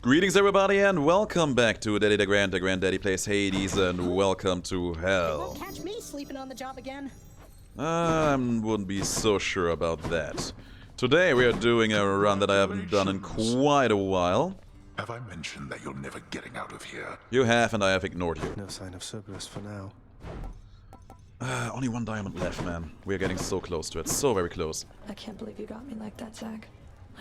Greetings everybody and welcome back to Daddy DeGrand. DeGrand Daddy plays Hades and welcome to hell. You won't catch me sleeping on the job again. I wouldn't be so sure about that. Today we are doing a run that I haven't done in quite a while. Have I mentioned that you're never getting out of here? You have and I have ignored you. No sign of Zagreus for now. Only one diamond left, man. We are getting so close to it. So very close. I can't believe you got me like that, Zag.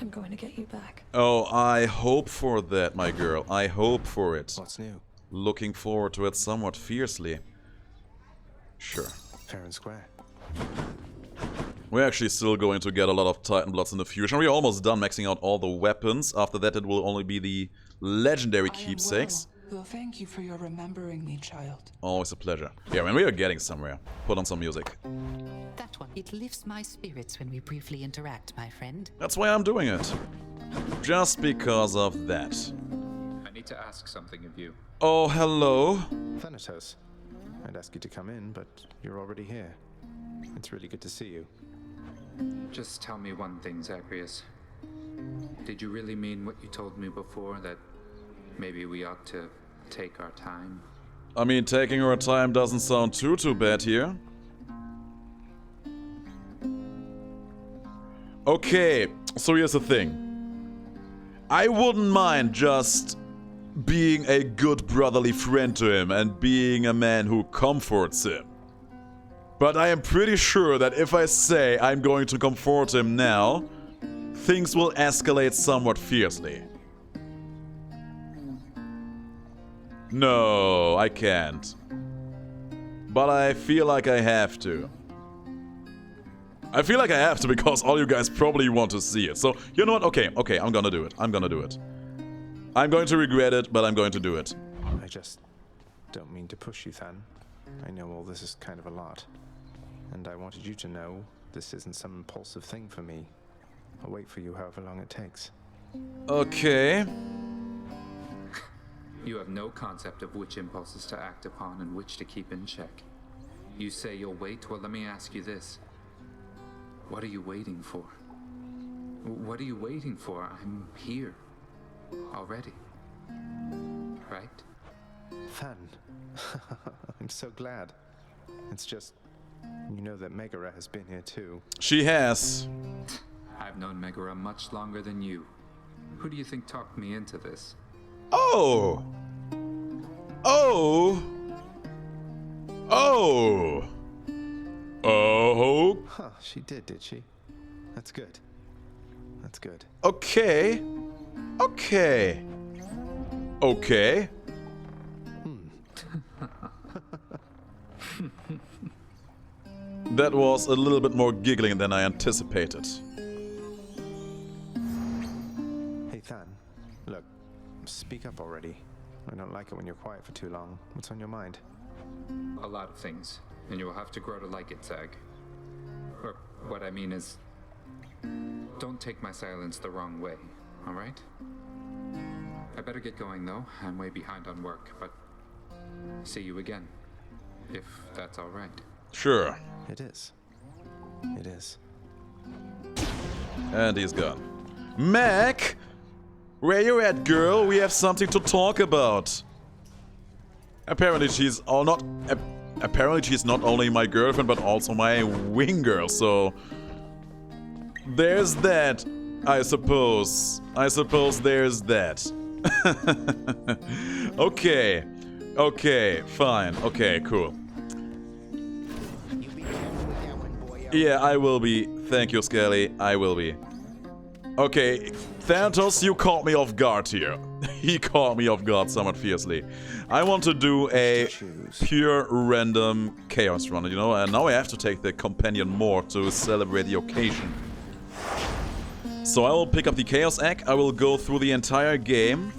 I'm going to get you back. Oh, I hope for that, my girl. I hope for it. What's new? Looking forward to it somewhat fiercely. Sure. Fair and square. We're actually still going to get a lot of Titan Bloods in the future. We're almost done maxing out all the weapons. After that, it will only be the legendary keepsakes. Well, thank you for your remembering me, child. Always a pleasure. Yeah, when we are getting somewhere, put on some music. That one. It lifts my spirits when we briefly interact, my friend. That's why I'm doing it. Just because of that. I need to ask something of you. Oh, hello. Thanatos. I'd ask you to come in, but you're already here. It's really good to see you. Just tell me one thing, Zagreus. Did you really mean what you told me before, that maybe we ought to take our time? I mean, taking our time doesn't sound too bad here. Okay, so here's the thing. I wouldn't mind just being a good brotherly friend to him and being a man who comforts him. But I am pretty sure that if I say I'm going to comfort him now, things will escalate somewhat fiercely. No, I can't. But I feel like I have to. I feel like I have to because all you guys probably want to see it. So, you know what? Okay, I'm gonna do it. I'm gonna do it. I'm going to regret it, but I'm going to do it. I just don't mean to push you, Than. I know all this is kind of a lot. And I wanted you to know this isn't some impulsive thing for me. I'll wait for you however long it takes. Okay. You have no concept of which impulses to act upon and which to keep in check. You say you'll wait? Well, let me ask you this. What are you waiting for? What are you waiting for? I'm here. Already. Right? Than. I'm so glad. It's just, you know that Megara has been here too. She has. I've known Megara much longer than you. Who do you think talked me into this? Oh! Oh! Oh! Oh! Huh, she did she? That's good. That's good. Okay. Okay. Okay. That was a little bit more giggling than I anticipated. Hey, Than. Look, speak up already. I don't like it when you're quiet for too long. What's on your mind? A lot of things, and you will have to grow to like it, Zag. Or what I mean is, don't take my silence the wrong way, alright? I better get going though, I'm way behind on work, but see you again, if that's alright. Sure. It is. It is. And he's gone. Mac! Where you at, girl? We have something to talk about. Apparently she's not only my girlfriend, but also my wing girl, so there's that, I suppose. I suppose there's that. Okay. Okay, fine. Okay, cool. Yeah, I will be. Thank you, Skelly. I will be. Okay, Thanatos, you caught me off guard here. He caught me off guard somewhat fiercely. I want to do a pure random chaos run, you know, and now I have to take the companion more to celebrate the occasion. So I will pick up the Chaos Egg. I will go through the entire game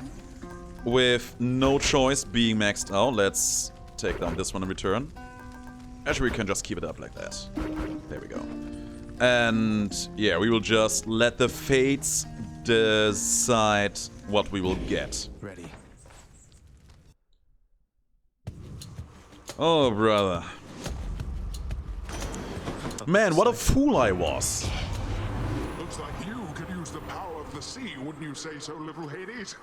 with no choice being maxed out. Let's take down this one in return. Actually, we can just keep it up like that. There we go. And yeah, we will just let the fates decide what we will get. Ready. Oh, brother. Man, what a fool I was. Looks like you could use the power of the sea, wouldn't you say so, little Hades?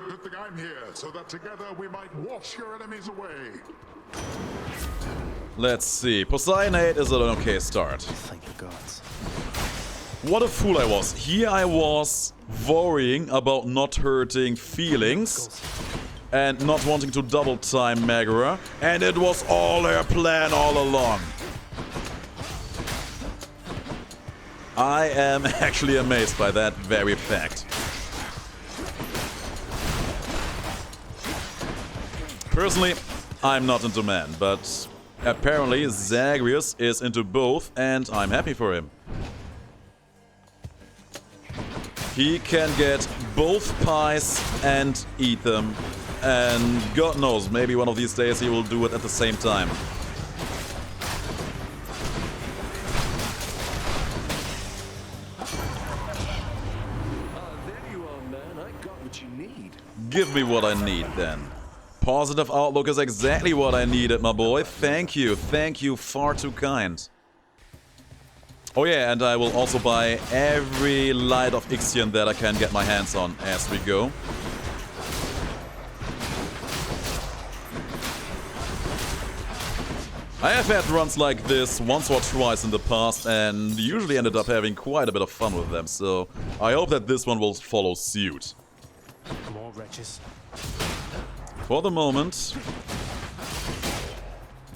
Good thing I'm here, so that together we might wash your enemies away. Let's see. Poseidonate is an okay start. Thank the gods. What a fool I was. Here I was worrying about not hurting feelings and not wanting to double time Megara, and it was all her plan all along. I am actually amazed by that very fact. Personally, I'm not into men, but apparently Zagreus is into both, and I'm happy for him. He can get both pies and eat them, and God knows, maybe one of these days he will do it at the same time. There you are, man. I got what you need. Give me what I need then. Positive outlook is exactly what I needed, my boy. Thank you, far too kind. Oh yeah, and I will also buy every light of Ixion that I can get my hands on as we go. I have had runs like this once or twice in the past and usually ended up having quite a bit of fun with them, so I hope that this one will follow suit. More wretches. For the moment,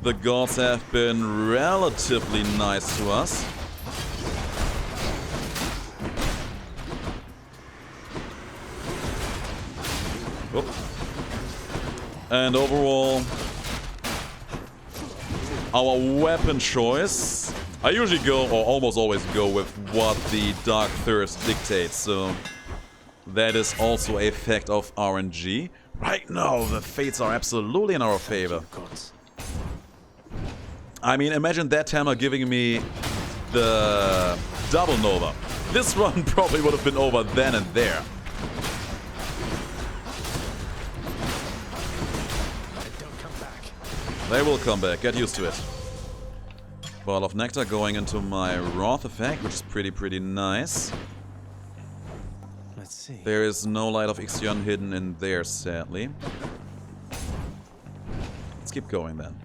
the gods have been relatively nice to us. Oh. And overall, our weapon choice, I usually go, or almost always go, with what the Dark Thirst dictates, so that is also a fact of RNG. Right now, the fates are absolutely in our favor. I mean, imagine that hammer giving me the double Nova. This run probably would have been over then and there. They will come back, get used to it. Ball of Nectar going into my Wrath effect, which is pretty nice. Let's see. There is no Light of Ixion hidden in there, sadly. Let's keep going then.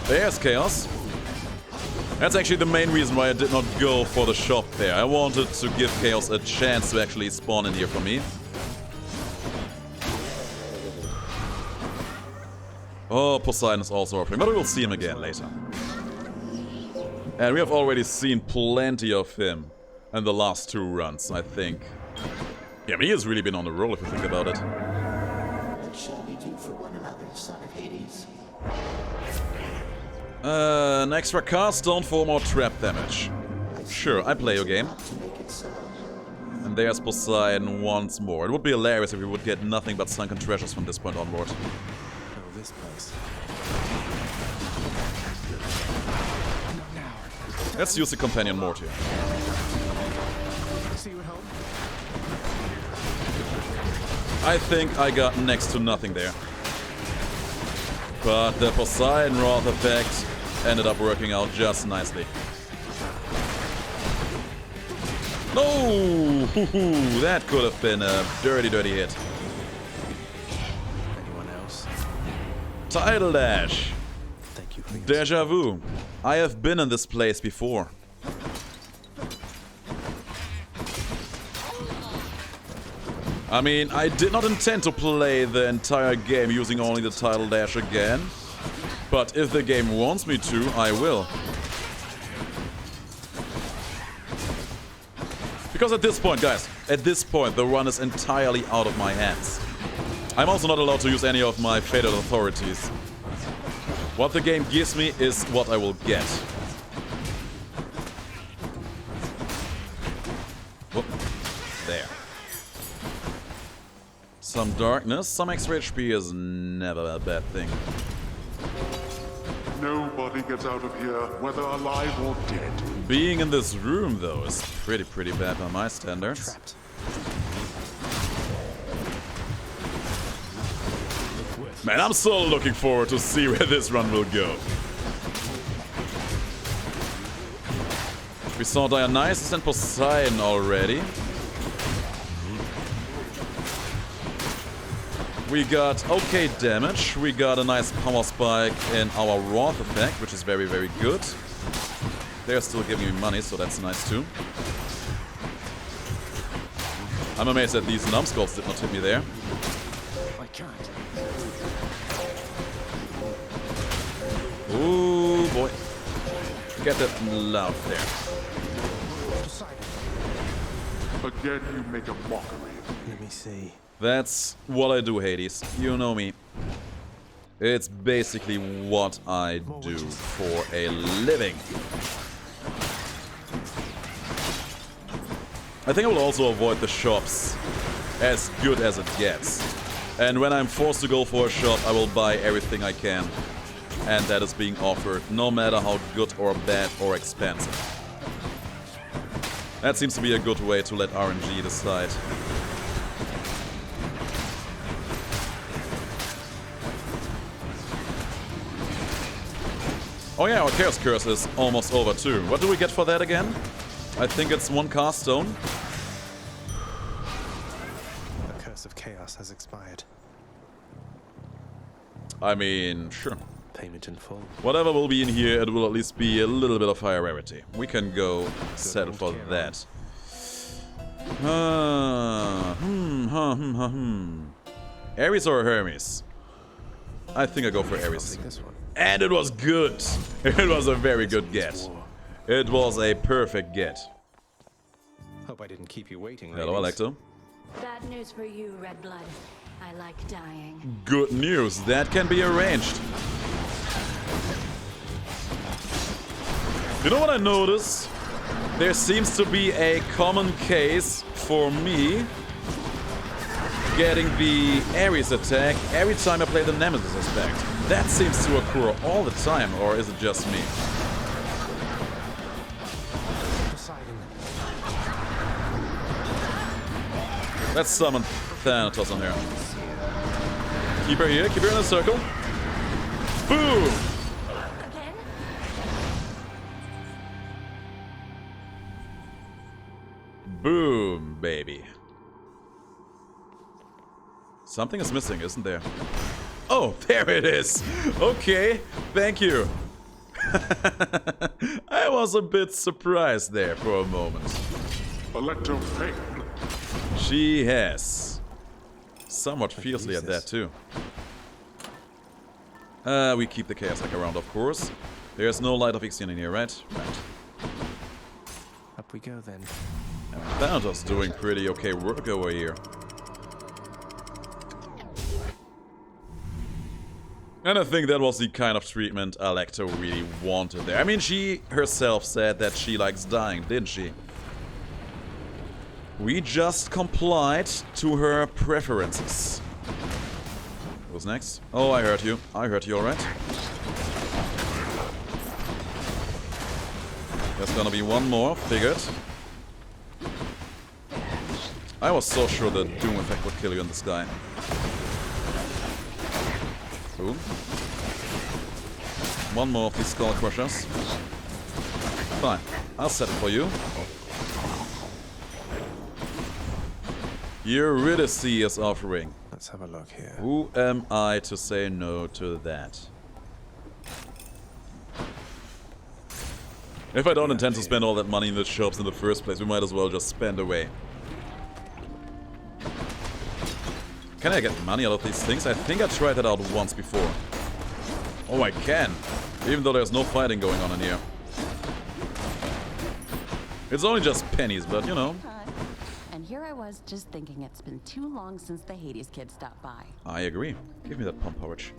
There's Chaos. That's actually the main reason why I did not go for the shop there. I wanted to give Chaos a chance to actually spawn in here for me. Oh, Poseidon is also offering, but we will see him again later. And we have already seen plenty of him in the last two runs, I think. Yeah, I mean, he has really been on the roll if you think about it. What shall we do for one another, son of Hades? An extra cast stone for more trap damage. Sure, I play your game. And there's Poseidon once more. It would be hilarious if we would get nothing but sunken treasures from this point onward. This place. Let's use the companion mortar. I think I got next to nothing there. But the Poseidon Wrath effect ended up working out just nicely. No! That could have been a dirty hit. Tidal Dash. Thank you for your Deja vu. I have been in this place before. I mean, I did not intend to play the entire game using only the Tidal Dash again. But if the game wants me to, I will. Because at this point, guys, at this point, the run is entirely out of my hands. I'm also not allowed to use any of my fatal authorities. What the game gives me is what I will get. Whoop. There. Some darkness, some extra HP is never a bad thing. Nobody gets out of here, whether alive or dead. Being in this room, though, is pretty bad by my standards. trapped. Man, I'm so looking forward to see where this run will go. We saw Dionysus and Poseidon already. We got okay damage. We got a nice power spike in our Wrath effect, which is very, very good. They're still giving me money, so that's nice too. I'm amazed that these numbskulls did not hit me there. I can't. Ooh, boy. Get that loud there. Again, you make a mockery. Let me see. That's what I do, Hades. You know me. It's basically what I do for a living. I think I will also avoid the shops as good as it gets. And when I'm forced to go for a shop, I will buy everything I can. And that is being offered, no matter how good or bad or expensive. That seems to be a good way to let RNG decide. Oh yeah, our Chaos Curse is almost over too. What do we get for that again? I think it's 1 cast stone. The Curse of Chaos has expired. I mean, sure. Payment in full. Whatever will be in here, it will at least be a little bit of higher rarity. We can go settle for that. Ares or Hermes? I think I go for Ares. And it was good. It was a very good get. It was a perfect get. Hope I didn't keep you waiting. Hello, Alecto. Bad news for you, Red Blood. I like dying. Good news. That can be arranged. You know what I noticed? There seems to be a common case for me getting the Ares attack every time I play the Nemesis aspect. That seems to occur all the time, or is it just me? Let's summon Thanatos on here. Keep her here, keep her in a circle. Boom! Boom, baby. Something is missing, isn't there? Oh, there it is! Okay, thank you. I was a bit surprised there for a moment. Electro Pain. She has. Somewhat fiercely at that, too. We keep the Chaos Hack around, of course. There's no Light of Ixion in here, right? Right. Up we go, then. Thanatos doing pretty okay work over here. And I think that was the kind of treatment Alecto really wanted there. I mean, she herself said that she likes dying, didn't she? We just complied to her preferences. Who's next? Oh, I heard you. I heard you, alright. There's gonna be one more, figured. I was so sure the Doom effect would kill you in the sky. Boom. One more of these Skull Crushers. Fine, I'll set it for you. Eurydice is offering. Let's have a look here. Who am I to say no to that? If I don't intend to spend all that money in the shops in the first place, we might as well just spend away. Can I get money out of these things? I think I tried that out once before. Oh, I can. Even though there's no fighting going on in here. It's only just pennies, but you know. And here I was just thinking it's been too long since the Hades kid stopped by. I agree. Give me that pump porridge.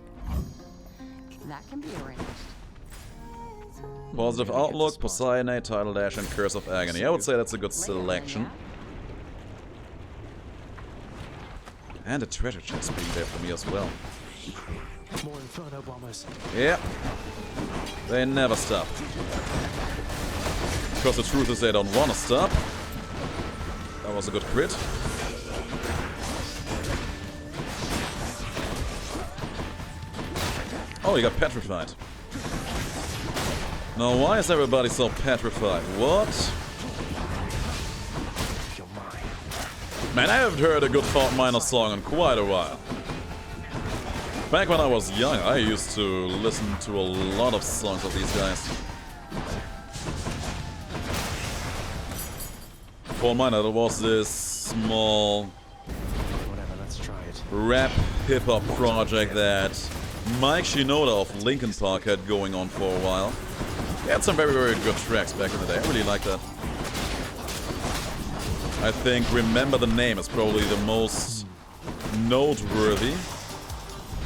That can be arranged. Positive Outlook, Poseidon, Tidal Dash, and Curse of Agony. I would say that's a good selection. And a treasure chest being there for me as well. More Inferno bombers. Yeah. They never stop. Because the truth is they don't want to stop. That was a good crit. Oh, you got petrified. Now, why is everybody so petrified? What? Man, I haven't heard a good Fort Minor song in quite a while. Back when I was young, I used to listen to a lot of songs of these guys. For mine, there was this small rap hip-hop project that Mike Shinoda of Linkin Park had going on for a while. He had some very, very good tracks back in the day. I really like that. I think Remember the Name is probably the most noteworthy,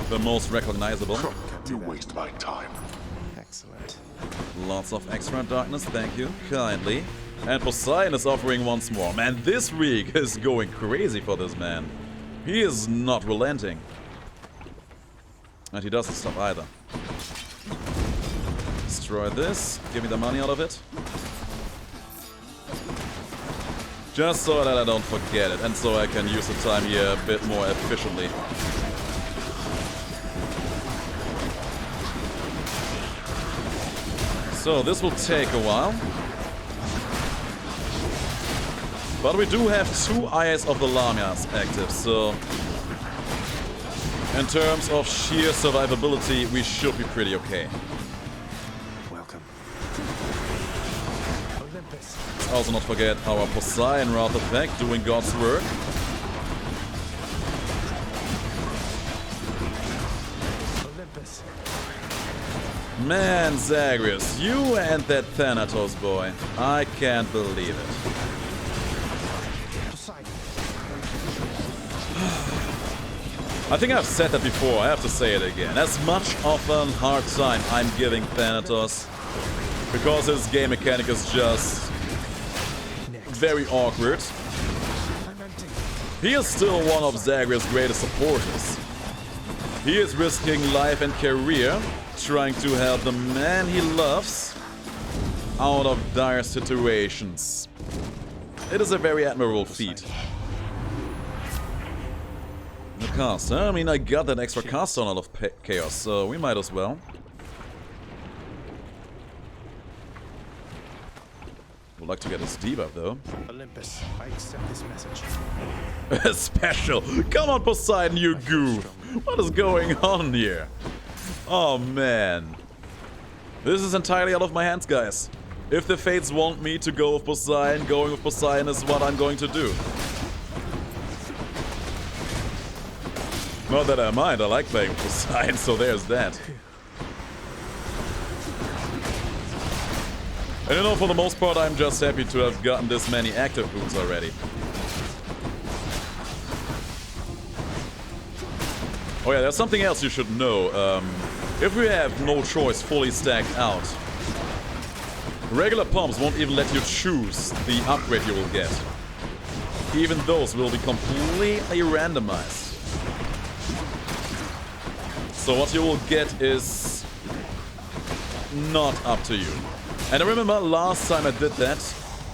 the most recognizable. You waste my time. Excellent. Lots of extra darkness, thank you, kindly. And Poseidon is offering once more. Man, this week is going crazy for this man. He is not relenting. And he doesn't stop either. Destroy this, give me the money out of it. Just so that I don't forget it, and so I can use the time here a bit more efficiently. So this will take a while. But we do have 2 Eyes of the Lamias active, so in terms of sheer survivability, we should be pretty okay. Welcome. Olympus. Let's also not forget our Poseidon Wrath effect doing God's work. Olympus. Man, Zagreus, you and that Thanatos boy. I can't believe it. I think I've said that before, I have to say it again. As much of a hard time I'm giving Thanatos, because his game mechanic is just very awkward, he is still one of Zagreus' greatest supporters. He is risking life and career, trying to help the man he loves out of dire situations. It is a very admirable feat. The cast, huh? I mean, I got that extra cast on out of Chaos, so we might as well. Would like to get his debuff though. Olympus, I accept this message. Special! Come on, Poseidon, you goof! What is going on here? Oh man. This is entirely out of my hands, guys. If the fates want me to go with Poseidon, going with Poseidon is what I'm going to do. Not that I mind, I like playing with Poseidon, so there's that. And you know, for the most part, I'm just happy to have gotten this many active boons already. Oh yeah, there's something else you should know. If we have no choice fully stacked out, regular pumps won't even let you choose the upgrade you will get. Even those will be completely randomized. So what you will get is not up to you. And I remember last time I did that,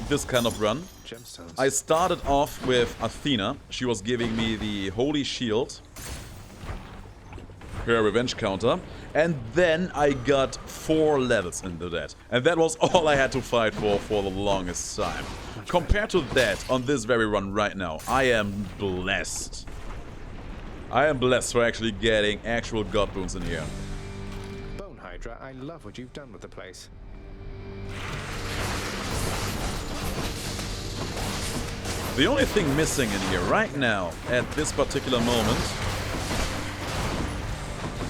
this kind of run, I started off with Athena. She was giving me the Holy Shield, her revenge counter, and then I got 4 levels into that. And that was all I had to fight for the longest time. Compared to that, on this very run right now, I am blessed. I am blessed for actually getting actual god boons in here. Bone Hydra, I love what you've done with the place. The only thing missing in here right now, at this particular moment...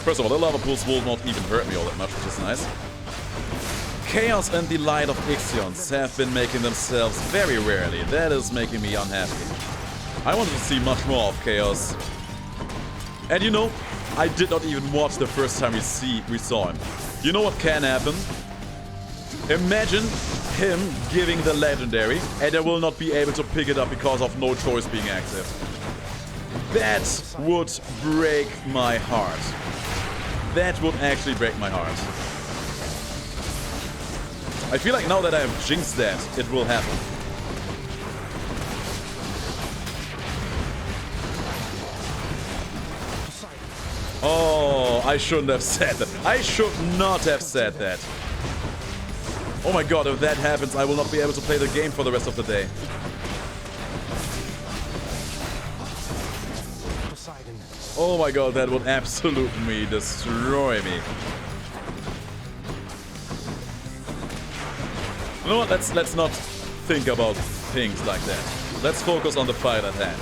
First of all, the lava pools will not even hurt me all that much, which is nice. Chaos and the Light of Ixions have been making themselves very rarely. That is making me unhappy. I wanted to see much more of Chaos. And you know, I did not even watch the first time we saw him. You know what can happen? Imagine him giving the legendary and I will not be able to pick it up because of no choice being active. That would break my heart. That would actually break my heart. I feel like now that I have jinxed that, it will happen. Oh, I shouldn't have said that. I should not have said that. Oh my god, if that happens, I will not be able to play the game for the rest of the day. Poseidon. Oh my god, that would absolutely destroy me. You know what? Let's not think about things like that. Let's focus on the fight at hand.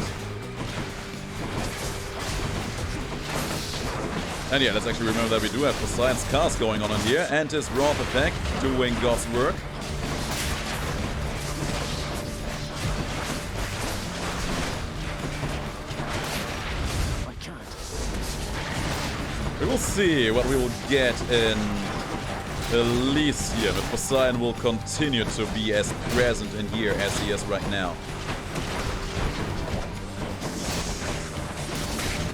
And yeah, let's actually remember that we do have Poseidon's cast going on in here, and his Wrath attack doing God's work. I can't. We will see what we will get in Elysium, if Poseidon will continue to be as present in here as he is right now.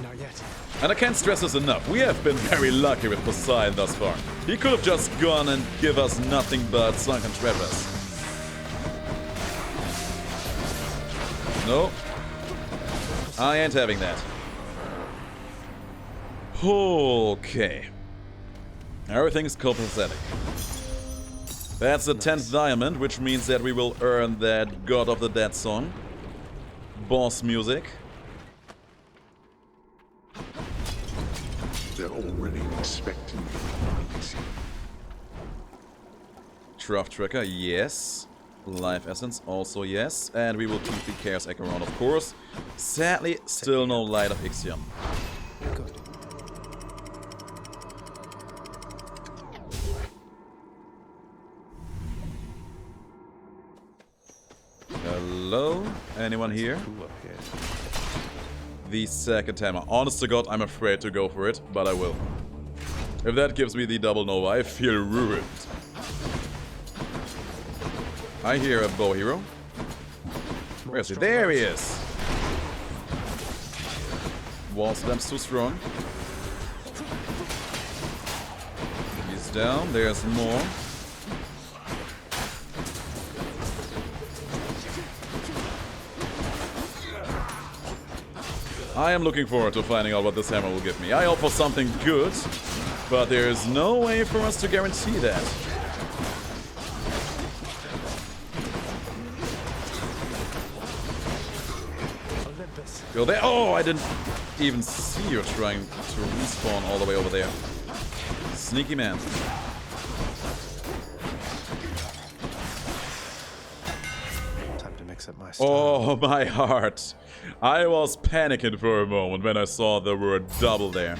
Not yet. And I can't stress this enough, we have been very lucky with Poseidon thus far. He could have just gone and give us nothing but sunken treasures. No. I ain't having that. Okay. Everything's copacetic. That's the 10th diamond, which means that we will earn that God of the Dead song. Boss music. They're already expecting me. Trough Tracker, yes. Life Essence, also yes. And we will keep the Chaos Echo around, of course. Sadly, still no Light of Ixion. Good. Hello? Anyone here? Cool up here. The second hammer. Honest to God, I'm afraid to go for it, but I will. If that gives me the double nova, I feel ruined. I hear a bow hero. Where is he? There he is! Wall slamp's too strong. He's down. There's more. I am looking forward to finding out what this hammer will give me. I hope for something good, but there is no way for us to guarantee that. Olympus. Go there. Oh, I didn't even see you trying to respawn all the way over there. Sneaky man. Time to mix up my style. Oh, my heart. I was panicking for a moment when I saw the word double there.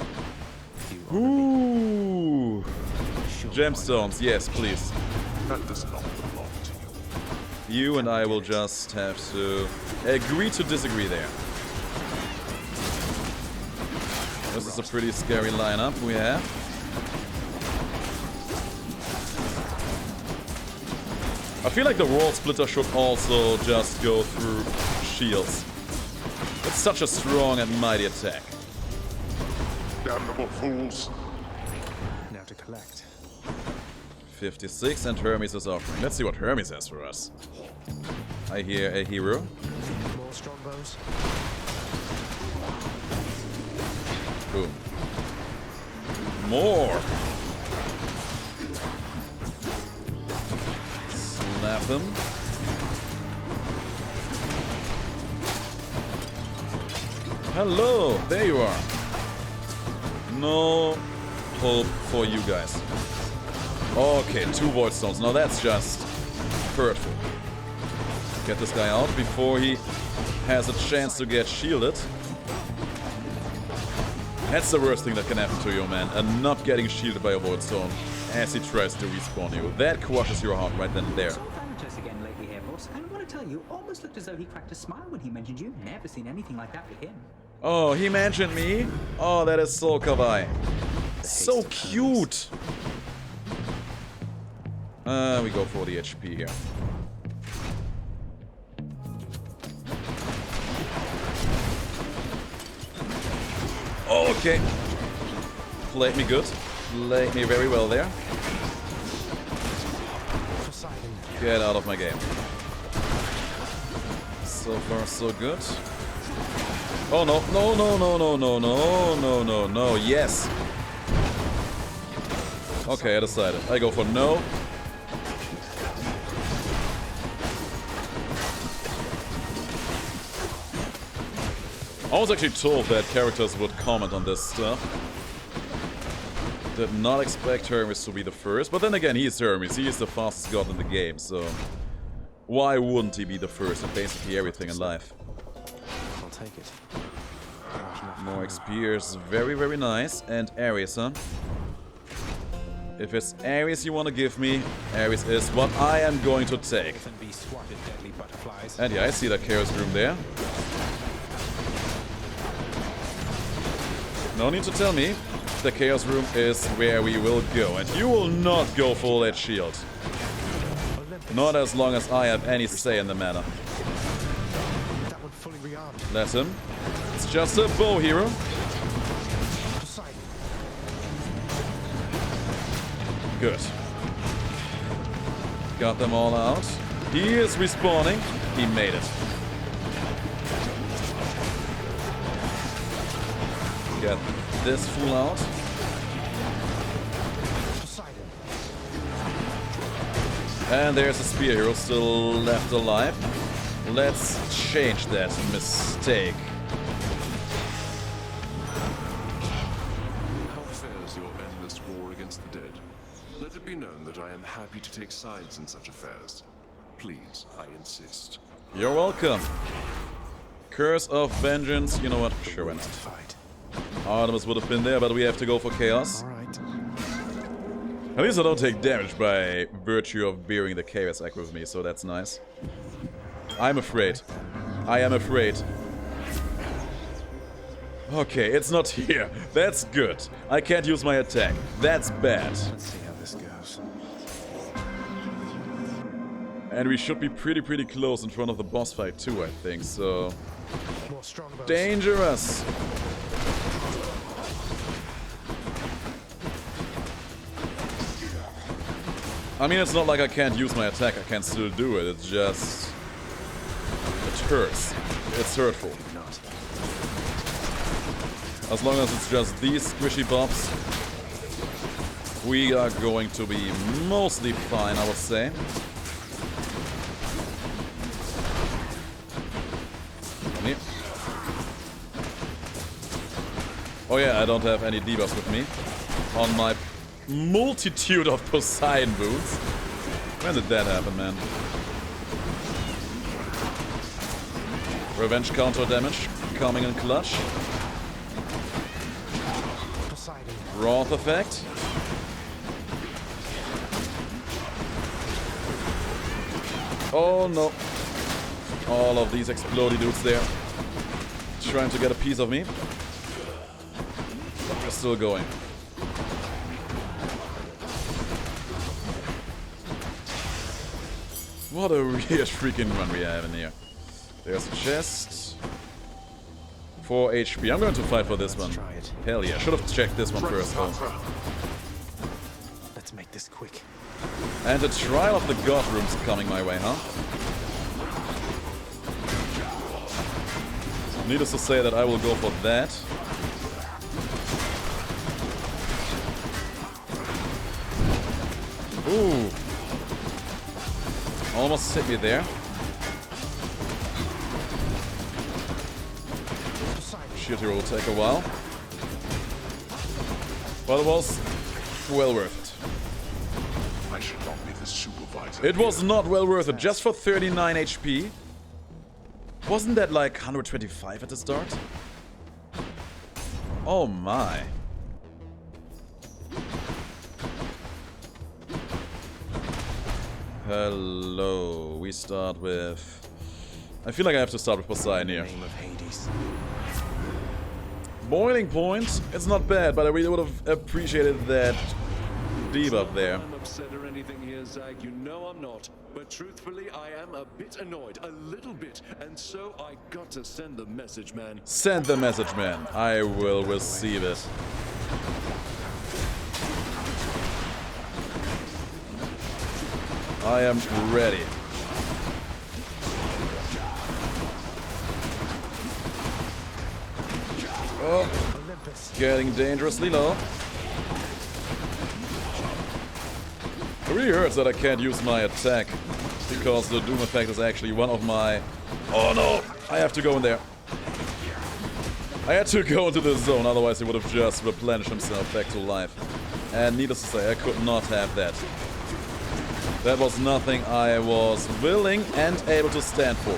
Ooh. Gemstones, yes, please. That does not belong to you. You and I will just have to agree to disagree there. This is a pretty scary lineup we have. I feel like the World Splitter should also just go through shields. It's such a strong and mighty attack. Damnable fools. Now to collect. 56 and Hermes is offering. Let's see what Hermes has for us. I hear a hero. More strongbows. Boom. More! Slap him. Hello! There you are. No hope for you guys. Okay, 2 Void Stones. Now that's just hurtful. Get this guy out before he has a chance to get shielded. That's the worst thing that can happen to you, man. And not getting shielded by a Void Stone as he tries to respawn you. That crushes your heart right then and there. Saw Thanatos again lately here, boss. And I want to tell you, almost looked as though he cracked a smile when he mentioned you. Never seen anything like that with him. Oh, he mentioned me? Oh, that is so kawaii. So cute! We go for the HP here. Okay. Played me good. Played me very well there. Get out of my game. So far, so good. Oh no, no, no, no, no, no, no, no, no, no, yes. Okay, I decided. I go for no. I was actually told that characters would comment on this stuff. Did not expect Hermes to be the first, but then again, he is Hermes. He is the fastest god in the game, so why wouldn't he be the first in basically everything in life? I'll take it. More XP is very, very nice. And Ares, huh? If it's Ares you want to give me, Ares is what I am going to take. And yeah, I see that Chaos Room there. No need to tell me. The Chaos Room is where we will go. And you will not go for that shield. Not as long as I have any say in the matter. Let him. It's just a bow hero. Good. Got them all out. He is respawning. He made it. Get this fool out. And there's a spear hero still left alive. Let's change that mistake. How fares your endless war against the dead? Let it be known that I am happy to take sides in such affairs. Please, I insist. You're welcome. Curse of Vengeance. You know what? Sure, why not? Artemis would have been there, but we have to go for Chaos. At least I don't take damage by virtue of bearing the Chaos Act with me, so that's nice. I'm afraid. I am afraid. Okay, it's not here. That's good. I can't use my attack. That's bad. Let's see how this goes. And we should be pretty close in front of the boss fight too, I think, so... Dangerous! I mean, it's not like I can't use my attack, I can still do it, it's just... It hurts. It's hurtful. As long as it's just these squishy bobs, we are going to be mostly fine, I would say. Oh yeah, I don't have any debuffs with me on my multitude of Poseidon wounds. When did that happen, man? Revenge counter damage coming in clutch. Wrath effect. Oh no. All of these explodey dudes there. Trying to get a piece of me. We're still going. What a weird freaking run we have in here. There's a chest. 4 HP. I'm going to fight for this one. Hell yeah. Should have checked this one first though. Let's make this quick. And the Trial of the God Room's coming my way, huh? Needless to say that I will go for that. Ooh. Almost hit me there. Shield hero will take a while. But it was well worth it. I should not be the supervisor. It was not well worth it, just for 39 HP. Wasn't that like 125 at the start? Oh my. Hello. We start with... I feel like I have to start with Poseidon here. Boiling point. It's not bad, but I really would have appreciated that debuff there. I'm upset or anything here, Zag. You know I'm not. But truthfully, I am a bit annoyed. A little bit. And so I got to send the message, man. Send the message, man. I will receive it. I am ready. Oh, getting dangerously low. It really hurts that I can't use my attack because the Doom effect is actually one of my... Oh no, I have to go in there. I had to go into the zone, otherwise he would have just replenished himself back to life. And needless to say, I could not have that. That was nothing I was willing and able to stand for.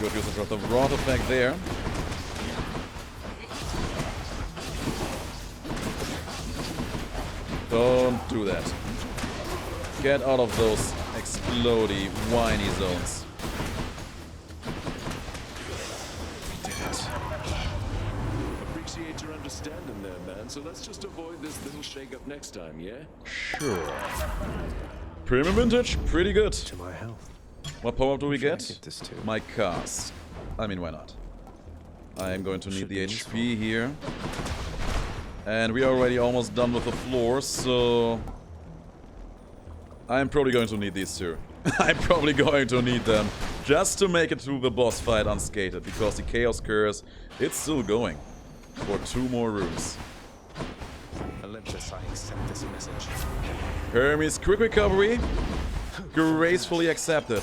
Good usage of the rod effect there. Don't do that. Get out of those explodey, whiny zones. We did it. Appreciate your understanding there, man. So let's just avoid this little shake-up next time, yeah? Sure. Premium vintage, pretty good. To my health. What power do we get? This too. My cast. I mean, why not? I am going to need the HP here. And we are already almost done with the floor, so... I'm probably going to need these two. I'm probably going to need them just to make it through the boss fight unscathed, because the Chaos Curse, it's still going for 2 more rooms. Olympus, I accept this message. Hermes, quick recovery. Gracefully accepted.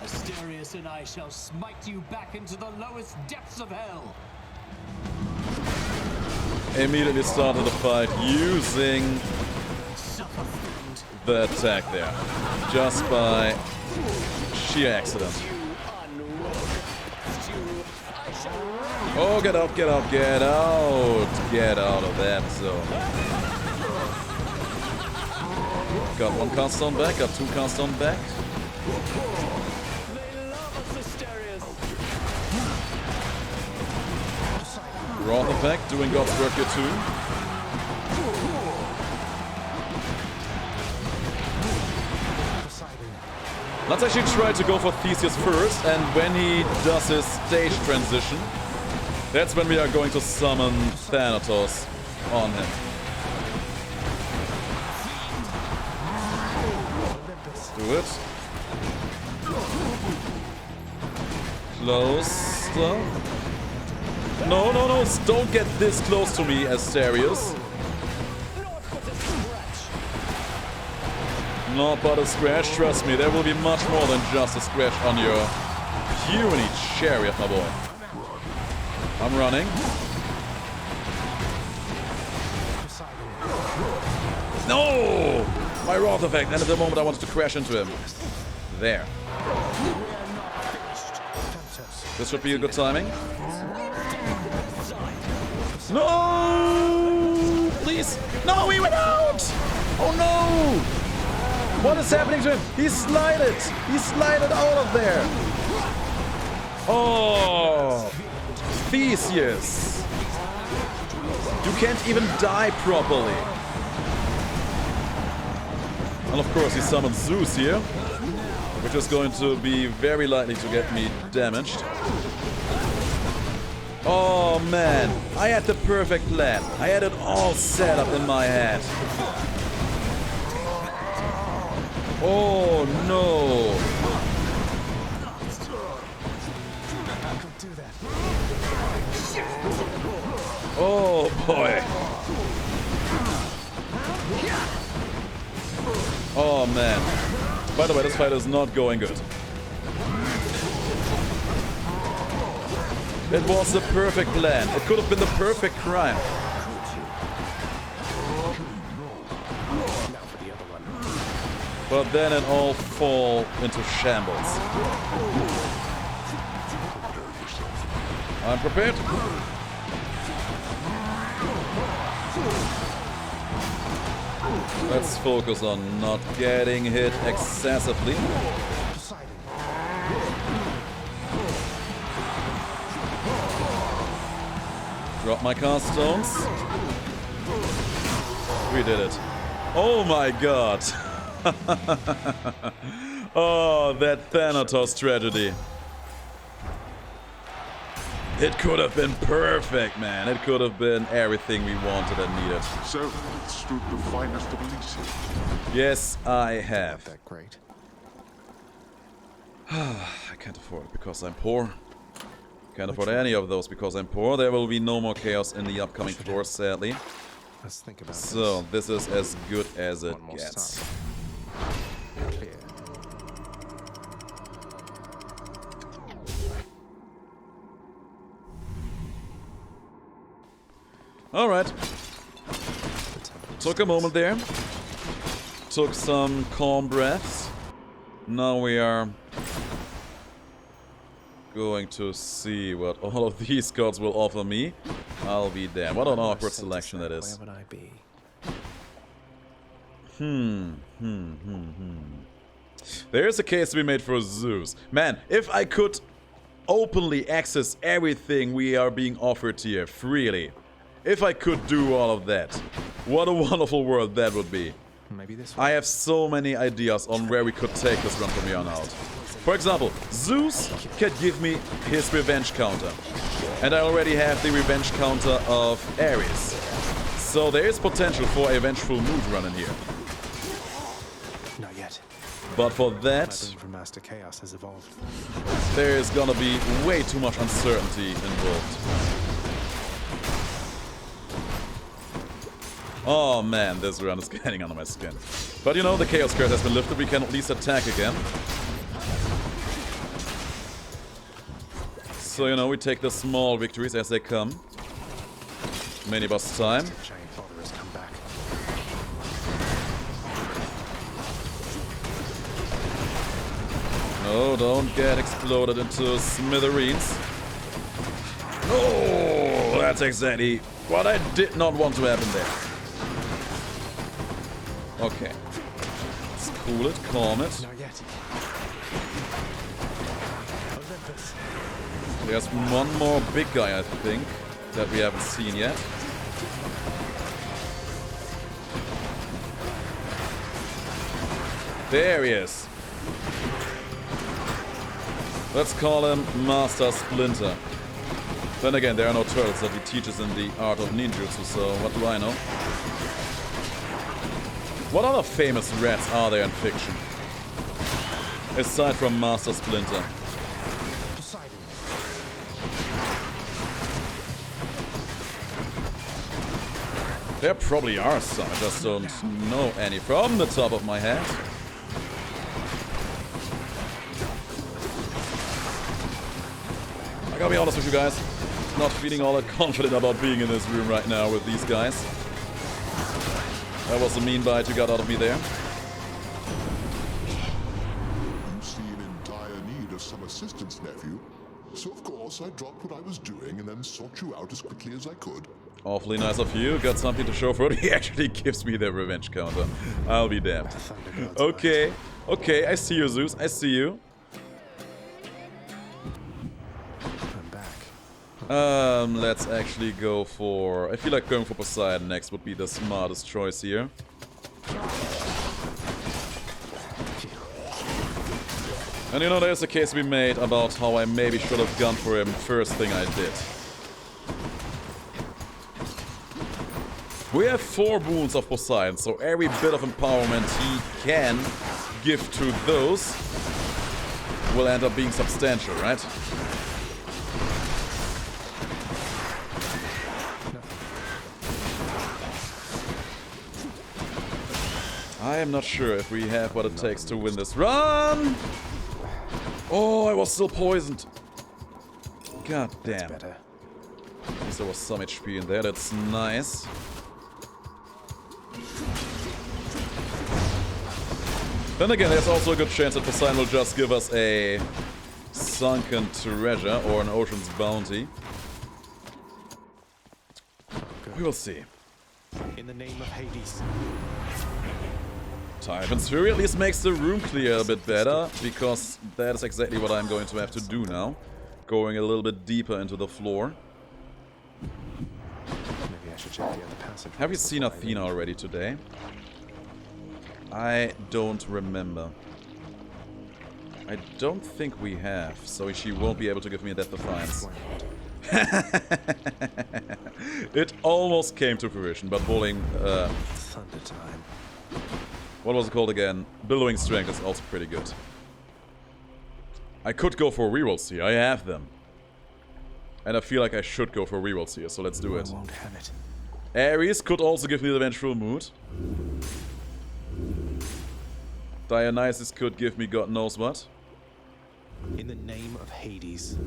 Asterius and I shall smite you back into the lowest depths of hell. Immediately started the fight using the attack there. Just by sheer accident. Oh, get out, get out, get out! Get out of that zone. Got 1 cast on back, got 2 cast on back. Wrath effect, doing God's work here too. Let's actually try to go for Theseus first, and when he does his stage transition, that's when we are going to summon Thanatos on him. Do it. Close. No, no, no, don't get this close to me, Asterius. Not but a scratch, trust me, there will be much more than just a scratch on your puny chariot, my boy. I'm running. No! My wrath effect, and at the moment I wanted to crash into him. There. This should be a good timing. No! Please! No, he went out! Oh no! What is happening to him? He slided! He slided out of there! Oh! Theseus! You can't even die properly. And of course he summons Zeus here, which is going to be very likely to get me damaged. Oh man, I had the perfect plan. I had it all set up in my head. Oh no. Oh boy. Oh man. By the way, this fight is not going good. It was the perfect plan. It could have been the perfect crime. But then it all fall into shambles. I'm prepared. Let's focus on not getting hit excessively. Drop my cast stones. We did it. Oh my god. Oh, that Thanatos tragedy. It could have been perfect, man. It could have been everything we wanted and needed. So, stood the finest of Elysium. Yes, I have. That great. I can't afford it because I'm poor. Can't afford any of those because I'm poor. There will be no more chaos in the upcoming floor, sadly. Let's think about so, this is as good as it gets. Here. Alright. Took a moment there. Took some calm breaths. Now we are going to see what all of these gods will offer me. I'll be damned. What an awkward selection that is. Where would I be? There is a case to be made for Zeus. Man, if I could openly access everything we are being offered here freely, if I could do all of that, what a wonderful world that would be. Maybe this way. I have so many ideas on where we could take this run from here on out. For example, Zeus can give me his revenge counter. And I already have the revenge counter of Ares. So there is potential for a vengeful mood run in here. Not yet. But for that, My from Master Chaos has evolved. there is gonna be way too much uncertainty involved. Oh man, this run is getting under my skin. But you know, the Chaos curse has been lifted, we can at least attack again. So you know, we take the small victories as they come. Mini boss time. Giant father has come back. No, don't get exploded into smithereens. Oh, that's exactly what I did not want to happen there. Okay. Let's cool it, calm it. Not yet. Olympus. There's one more big guy, I think, that we haven't seen yet. There he is. Let's call him Master Splinter. Then again, there are no turtles that he teaches in the art of ninjutsu, so what do I know? What other famous rats are there in fiction? Aside from Master Splinter. There probably are some, I just don't know any from the top of my head. I gotta be honest with you guys, not feeling all that confident about being in this room right now with these guys. That was a mean bite you got out of me there. You seem in dire need of some assistance, nephew. So of course I dropped what I was doing and then sought you out as quickly as I could. Awfully nice of you. Got something to show for it. He actually gives me the revenge counter. I'll be damned. Okay. Okay, I see you, Zeus. I see you. I'm back. Let's actually go for... I feel like going for Poseidon next would be the smartest choice here. And you know, there's a case to be made about how I maybe should have gone for him first thing I did. We have 4 boons of Poseidon, so every bit of empowerment he can give to those will end up being substantial, right? I am not sure if we have what it takes to win this run. Oh, I was still poisoned. God damn. At least there was some HP in there, that's nice. Then again, there's also a good chance that Poseidon will just give us a sunken treasure or an ocean's bounty. We will see. In the name of Hades. Typhon's Fury at least makes the room clear a bit better, because that is exactly what I'm going to have to do now. Going a little bit deeper into the floor. Maybe I should check the other passage. Have you seen Athena already today? I don't remember. I don't think we have, so she won't be able to give me that defiance. It almost came to fruition, but bowling... Thunder time. What was it called again? Billowing Strength is also pretty good. I could go for rerolls here, I have them. And I feel like I should go for rerolls here, so let's do it. I won't have it. Ares could also give me the Vengeful Mood. Dionysus could give me God knows what. In the name of Hades.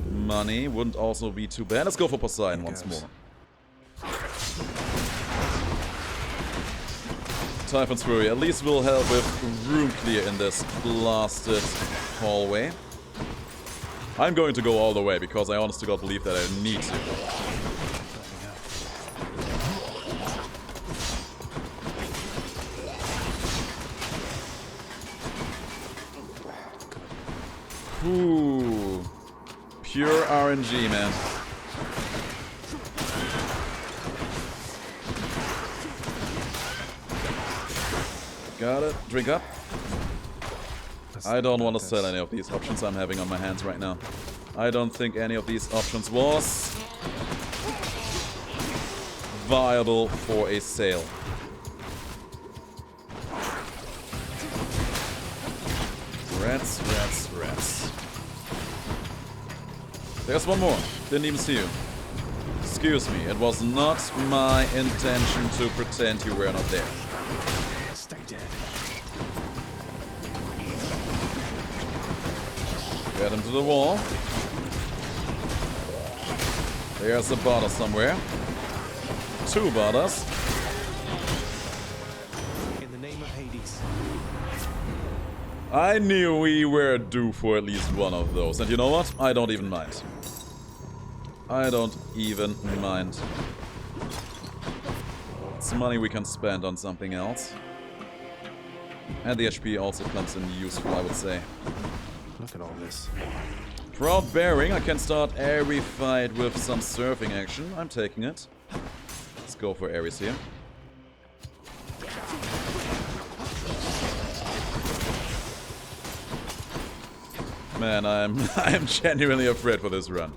Money wouldn't also be too bad. Let's go for Poseidon once more. Typhon's Fury at least will help with room clear in this blasted hallway. I'm going to go all the way because I honest to God believe that I need to. Ooh. Pure RNG, man. Got it. Drink up. I don't want to sell any of these options I'm having on my hands right now. I don't think any of these options was viable for a sale. Rats, rats, rats. There's one more. Didn't even see you. Excuse me, it was not my intention to pretend you were not there. Stay dead. Get him to the wall. There's a bottle somewhere. 2 bottles. In the name of Hades. I knew we were due for at least one of those. And you know what? I don't even mind. I don't even mind. It's money we can spend on something else. And the HP also comes in useful, I would say. Look at all this. Proud bearing, I can start every fight with some surfing action. I'm taking it. Let's go for Ares here. Man, I'm genuinely afraid for this run.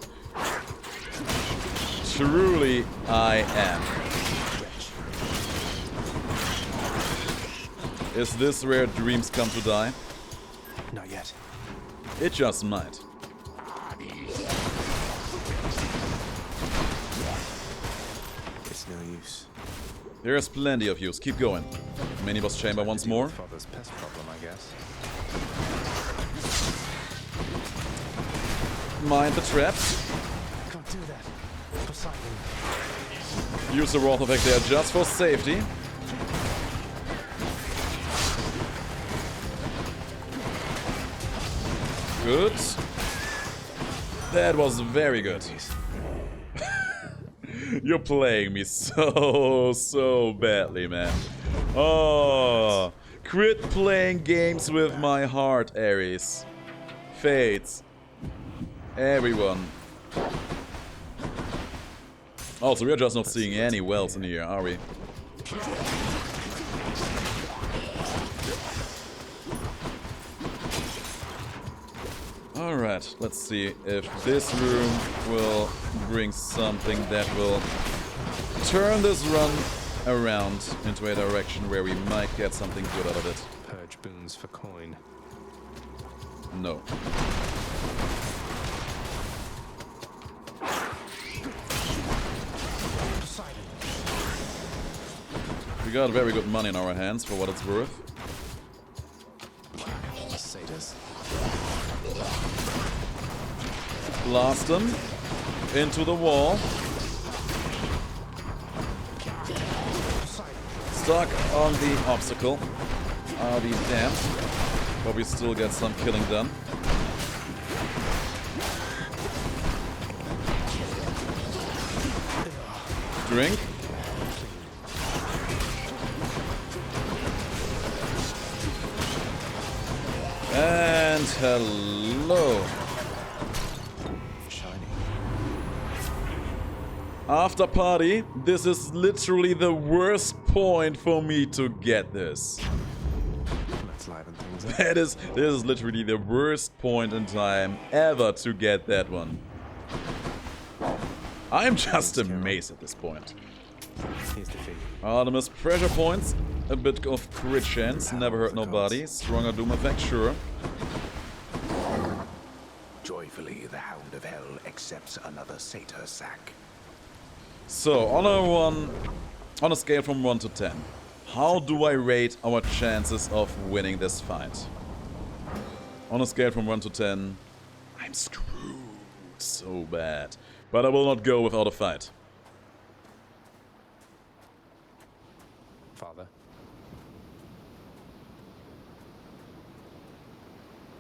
Truly, I am. Is this where dreams come to die? Not yet. It just might. It's no use. There's plenty of use. Keep going. Mini boss chamber once more. Father's pest problem, I guess. Mind the traps. Can't do that. Poseidon. Use the Wrath effect there just for safety. Good. That was very good. You're playing me so badly, man. Oh, quit playing games with my heart, Ares. Fates. Everyone. Also, we're just not seeing any wells in here, are we? Alright, let's see if this room will bring something that will turn this run around into a direction where we might get something good out of it. Purge boons for coin. No. We got very good money in our hands for what it's worth. Satyrs. Blast them into the wall. Stuck on the obstacle. I'll be damned. But we still get some killing done. Drink. And hello. Shiny. After party, this is literally the worst point for me to get this. Let's liven things up. This is literally the worst point in time ever to get that one. I'm just amazed at this point. Here's the fee. Artemis pressure points, a bit of crit chance, never hurt nobody. Stronger doom effect, sure. Joyfully, the Hound of Hell accepts another satyr sack. So, on a scale from 1 to 10, how do I rate our chances of winning this fight? On a scale from 1 to 10, I'm screwed so bad. But I will not go without a fight. Father.